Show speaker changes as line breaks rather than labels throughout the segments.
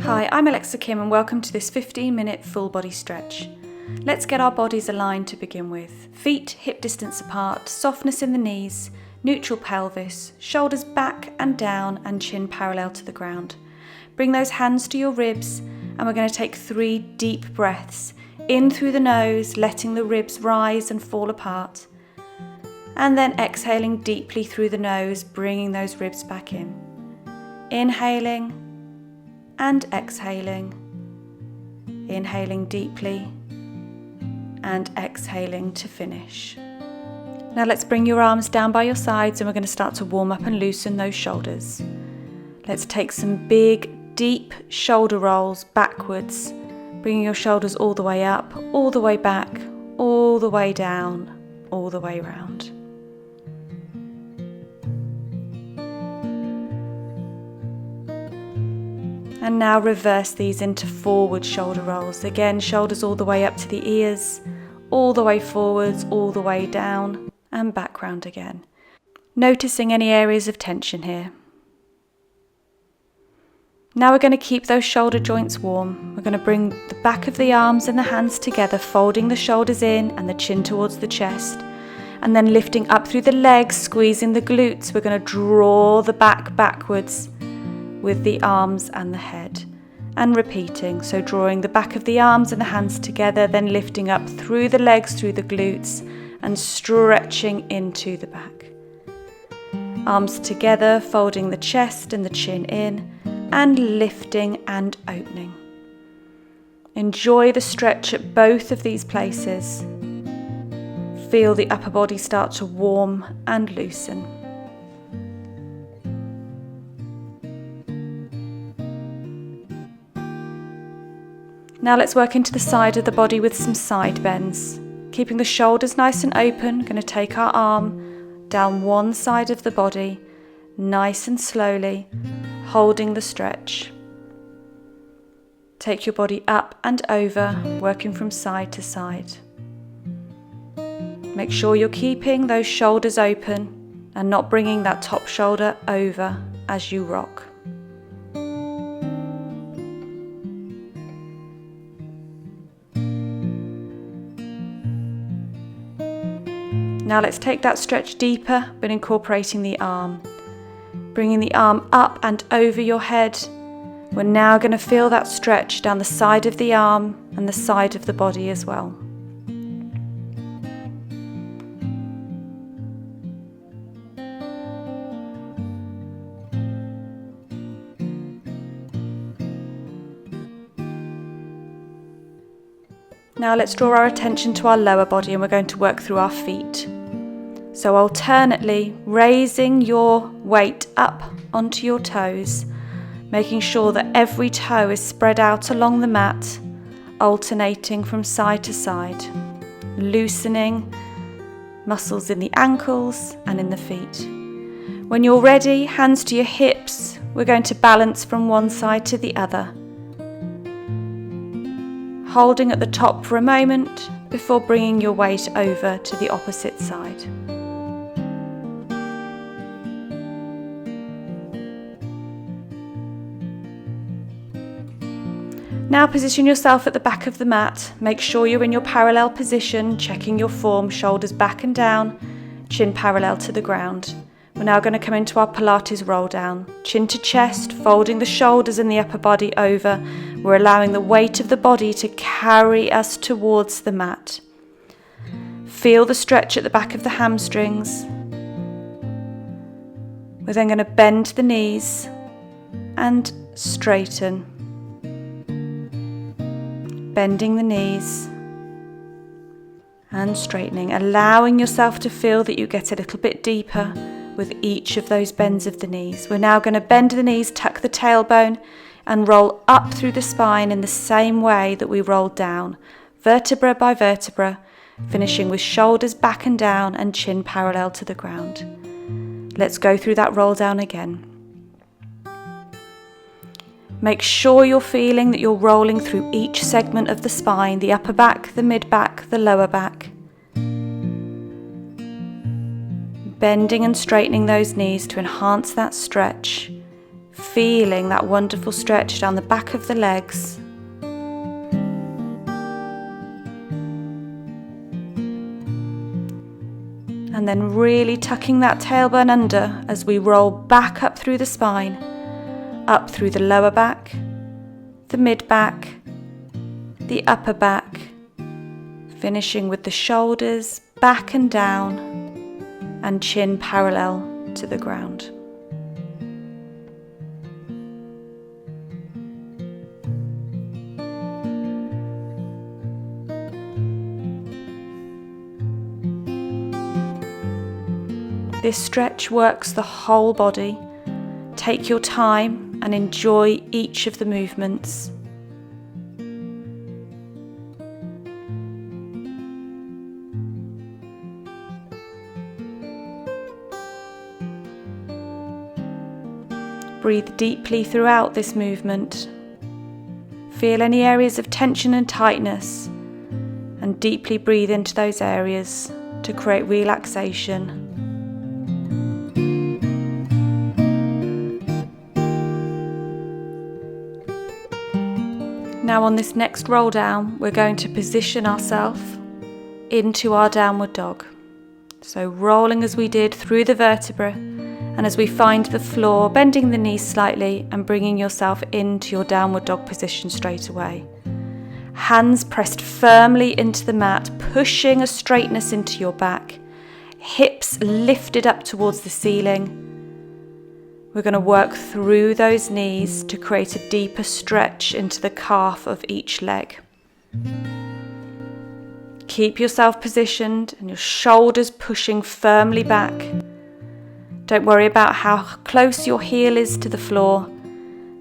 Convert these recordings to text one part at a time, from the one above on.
Hi, I'm Alexa Kim and welcome to this 15-minute full body stretch. Let's get our bodies aligned to begin with. Feet hip distance apart, softness in the knees, neutral pelvis, shoulders back and down and chin parallel to the ground. Bring those hands to your ribs and we're going to take 3 deep breaths. In through the nose, letting the ribs rise and fall apart. And then exhaling deeply through the nose, bringing those ribs back in. Inhaling and exhaling. Inhaling deeply and exhaling to finish. Now let's bring your arms down by your sides and we're going to start to warm up and loosen those shoulders. Let's take some big, deep shoulder rolls backwards, bringing your shoulders all the way up, all the way back, all the way down, all the way round. And now reverse these into forward shoulder rolls. Again, shoulders all the way up to the ears, all the way forwards, all the way down, and back round again. Noticing any areas of tension here. Now we're going to keep those shoulder joints warm. We're going to bring the back of the arms and the hands together, folding the shoulders in and the chin towards the chest. And then lifting up through the legs, squeezing the glutes. We're going to draw the back backwards with the arms and the head. And repeating, so drawing the back of the arms and the hands together, then lifting up through the legs, through the glutes, and stretching into the back. Arms together, folding the chest and the chin in, and lifting and opening. Enjoy the stretch at both of these places. Feel the upper body start to warm and loosen. Now let's work into the side of the body with some side bends. Keeping the shoulders nice and open, going to take our arm down one side of the body, nice and slowly, holding the stretch. Take your body up and over, working from side to side. Make sure you're keeping those shoulders open and not bringing that top shoulder over as you rock. Now let's take that stretch deeper, but incorporating the arm. Bringing the arm up and over your head. We're now going to feel that stretch down the side of the arm and the side of the body as well. Now let's draw our attention to our lower body and we're going to work through our feet. So alternately raising your weight up onto your toes, making sure that every toe is spread out along the mat, alternating from side to side, loosening muscles in the ankles and in the feet. When you're ready, hands to your hips, we're going to balance from one side to the other. Holding at the top for a moment before bringing your weight over to the opposite side. Now position yourself at the back of the mat. Make sure you're in your parallel position, checking your form, shoulders back and down, chin parallel to the ground. We're now going to come into our Pilates roll down. Chin to chest, folding the shoulders and the upper body over. We're allowing the weight of the body to carry us towards the mat. Feel the stretch at the back of the hamstrings. We're then going to bend the knees and straighten. Bending the knees and straightening, allowing yourself to feel that you get a little bit deeper with each of those bends of the knees. We're now going to bend the knees, tuck the tailbone and roll up through the spine in the same way that we rolled down, vertebra by vertebra, finishing with shoulders back and down and chin parallel to the ground. Let's go through that roll down again. Make sure you're feeling that you're rolling through each segment of the spine, the upper back, the mid back, the lower back. Bending and straightening those knees to enhance that stretch. feeling that wonderful stretch down the back of the legs. And then really tucking that tailbone under as we roll back up through the spine, up through the lower back, the mid back, the upper back, finishing with the shoulders back and down and chin parallel to the ground. This stretch works the whole body. Take your time and enjoy each of the movements. Breathe deeply throughout this movement. Feel any areas of tension and tightness, and deeply breathe into those areas to create relaxation. Now on this next roll down, we're going to position ourselves into our downward dog. So rolling as we did through the vertebra, and as we find the floor, bending the knees slightly and bringing yourself into your downward dog position straight away. Hands pressed firmly into the mat, pushing a straightness into your back. Hips lifted up towards the ceiling. We're going to work through those knees to create a deeper stretch into the calf of each leg. Keep yourself positioned and your shoulders pushing firmly back. Don't worry about how close your heel is to the floor.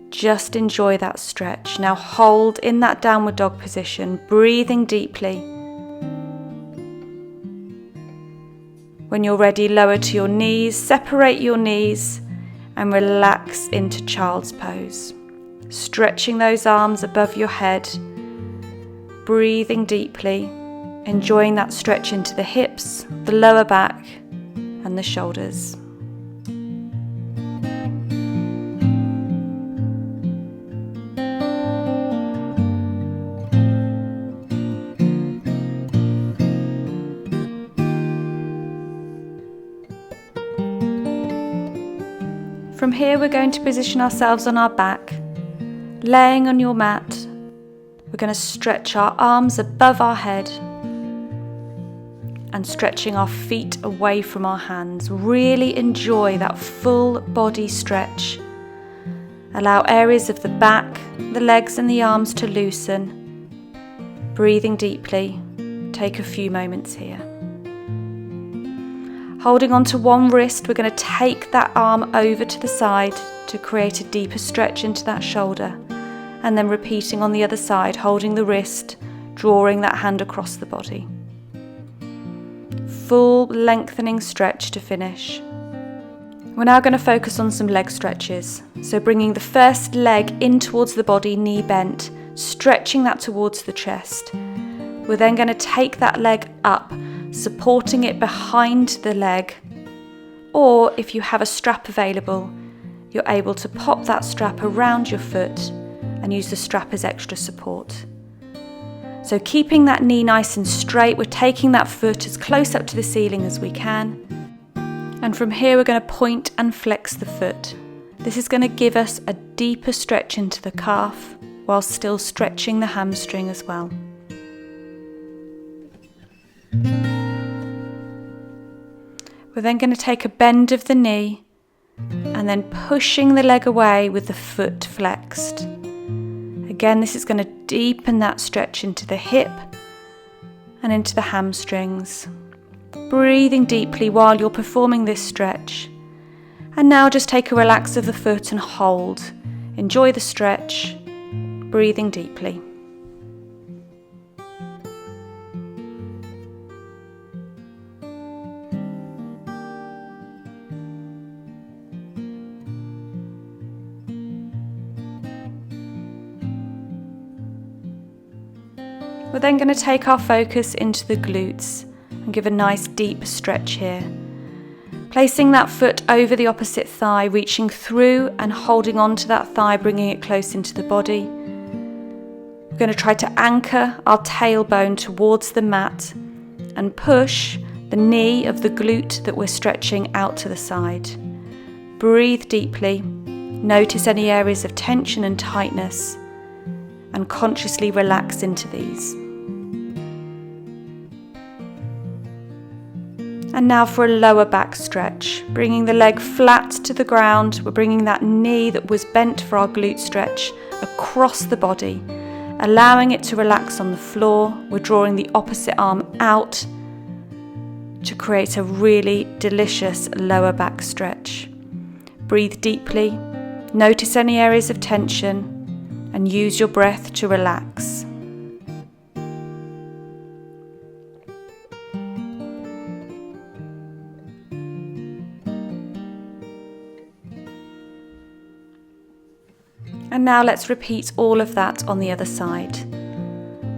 Just enjoy that stretch. Now hold in that downward dog position, breathing deeply. When you're ready, lower to your knees, separate your knees and relax into child's pose. Stretching those arms above your head, breathing deeply, enjoying that stretch into the hips, the lower back and the shoulders. From here, we're going to position ourselves on our back, laying on your mat. We're going to stretch our arms above our head and stretching our feet away from our hands. Really enjoy that full body stretch. Allow areas of the back, the legs and the arms to loosen. Breathing deeply. Take a few moments here. Holding onto one wrist, we're going to take that arm over to the side to create a deeper stretch into that shoulder, and then repeating on the other side, holding the wrist, drawing that hand across the body. Full lengthening stretch to finish. We're now going to focus on some leg stretches. So bringing the first leg in towards the body, knee bent, stretching that towards the chest. We're then going to take that leg up, supporting it behind the leg, or if you have a strap available, you're able to pop that strap around your foot and use the strap as extra support. So keeping that knee nice and straight, we're taking that foot as close up to the ceiling as we can, and from here we're going to point and flex the foot. This is going to give us a deeper stretch into the calf while still stretching the hamstring as well. We're then going to take a bend of the knee and then pushing the leg away with the foot flexed. Again, this is going to deepen that stretch into the hip and into the hamstrings. Breathing deeply while you're performing this stretch. And now just take a relax of the foot and hold. Enjoy the stretch, breathing deeply. We're then going to take our focus into the glutes and give a nice deep stretch here. Placing that foot over the opposite thigh, reaching through and holding on to that thigh, bringing it close into the body. We're going to try to anchor our tailbone towards the mat and push the knee of the glute that we're stretching out to the side. Breathe deeply, notice any areas of tension and tightness, and consciously relax into these. And now for a lower back stretch, bringing the leg flat to the ground. We're bringing that knee that was bent for our glute stretch across the body, allowing it to relax on the floor. We're drawing the opposite arm out to create a really delicious lower back stretch. Breathe deeply, notice any areas of tension, and use your breath to relax. And now let's repeat all of that on the other side.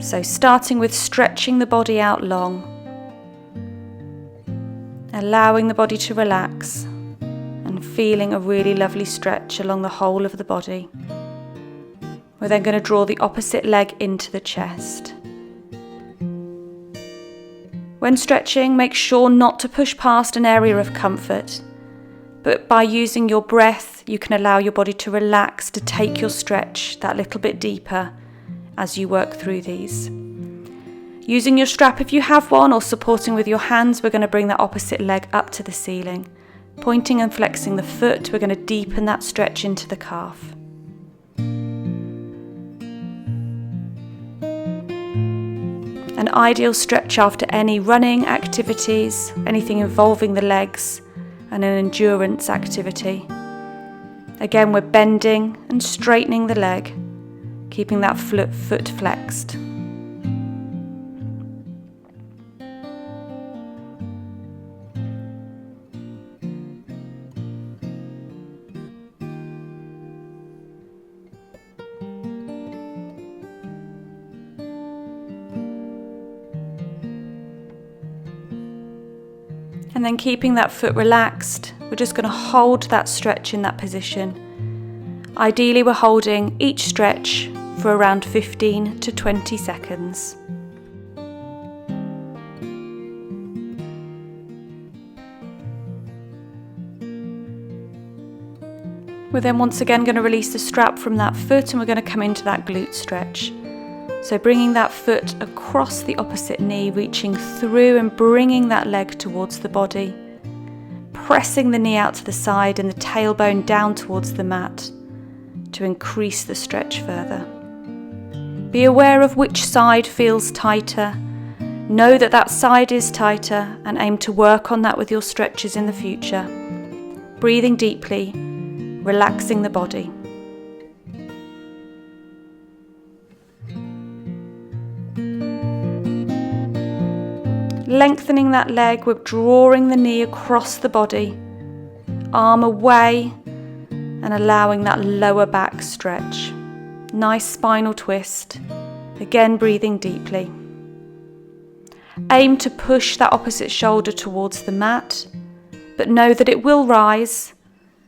So starting with stretching the body out long, allowing the body to relax and feeling a really lovely stretch along the whole of the body. We're then going to draw the opposite leg into the chest. When stretching, make sure not to push past an area of comfort, but by using your breath, you can allow your body to relax, to take your stretch that little bit deeper as you work through these. Using your strap if you have one, or supporting with your hands, we're going to bring that opposite leg up to the ceiling. Pointing and flexing the foot, we're going to deepen that stretch into the calf. An ideal stretch after any running activities, anything involving the legs, and an endurance activity. Again, we're bending and straightening the leg, keeping that foot flexed. And then keeping that foot relaxed, we're just going to hold that stretch in that position. Ideally, we're holding each stretch for around 15 to 20 seconds. We're then once again going to release the strap from that foot, and we're going to come into that glute stretch. So bringing that foot across the opposite knee, reaching through and bringing that leg towards the body, pressing the knee out to the side and the tailbone down towards the mat to increase the stretch further. Be aware of which side feels tighter. Know that that side is tighter and aim to work on that with your stretches in the future. Breathing deeply, relaxing the body. Lengthening that leg, we're drawing the knee across the body, arm away, and allowing that lower back stretch. Nice spinal twist. Again, breathing deeply. Aim to push that opposite shoulder towards the mat, but know that it will rise,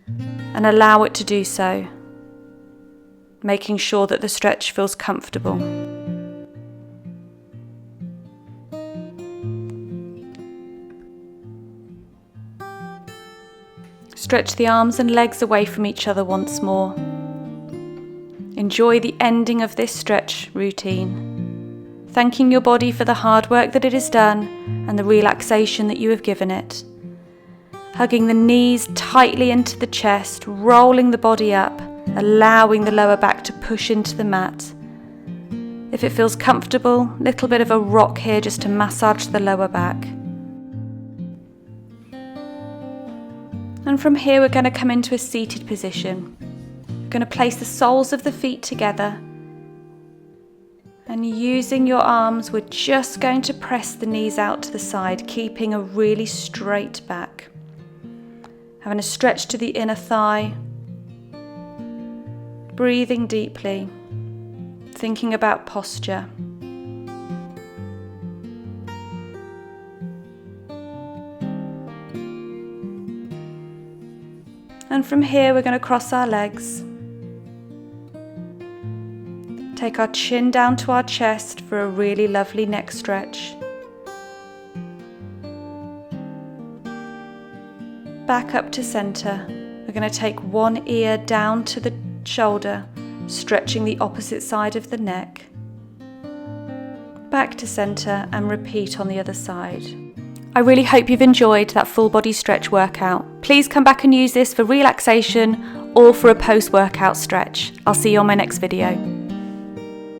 and allow it to do so, making sure that the stretch feels comfortable. Stretch the arms and legs away from each other once more. Enjoy the ending of this stretch routine, thanking your body for the hard work that it has done and the relaxation that you have given it. Hugging the knees tightly into the chest, rolling the body up, allowing the lower back to push into the mat. If it feels comfortable, little bit of a rock here just to massage the lower back. And from here we're going to come into a seated position. We're going to place the soles of the feet together, and using your arms we're just going to press the knees out to the side, keeping a really straight back. Having a stretch to the inner thigh, breathing deeply, thinking about posture. And from here we're going to cross our legs. Take our chin down to our chest for a really lovely neck stretch. Back up to centre. We're going to take one ear down to the shoulder, stretching the opposite side of the neck. Back to centre and repeat on the other side. I really hope you've enjoyed that full body stretch workout. Please come back and use this for relaxation or for a post-workout stretch. I'll see you on my next video.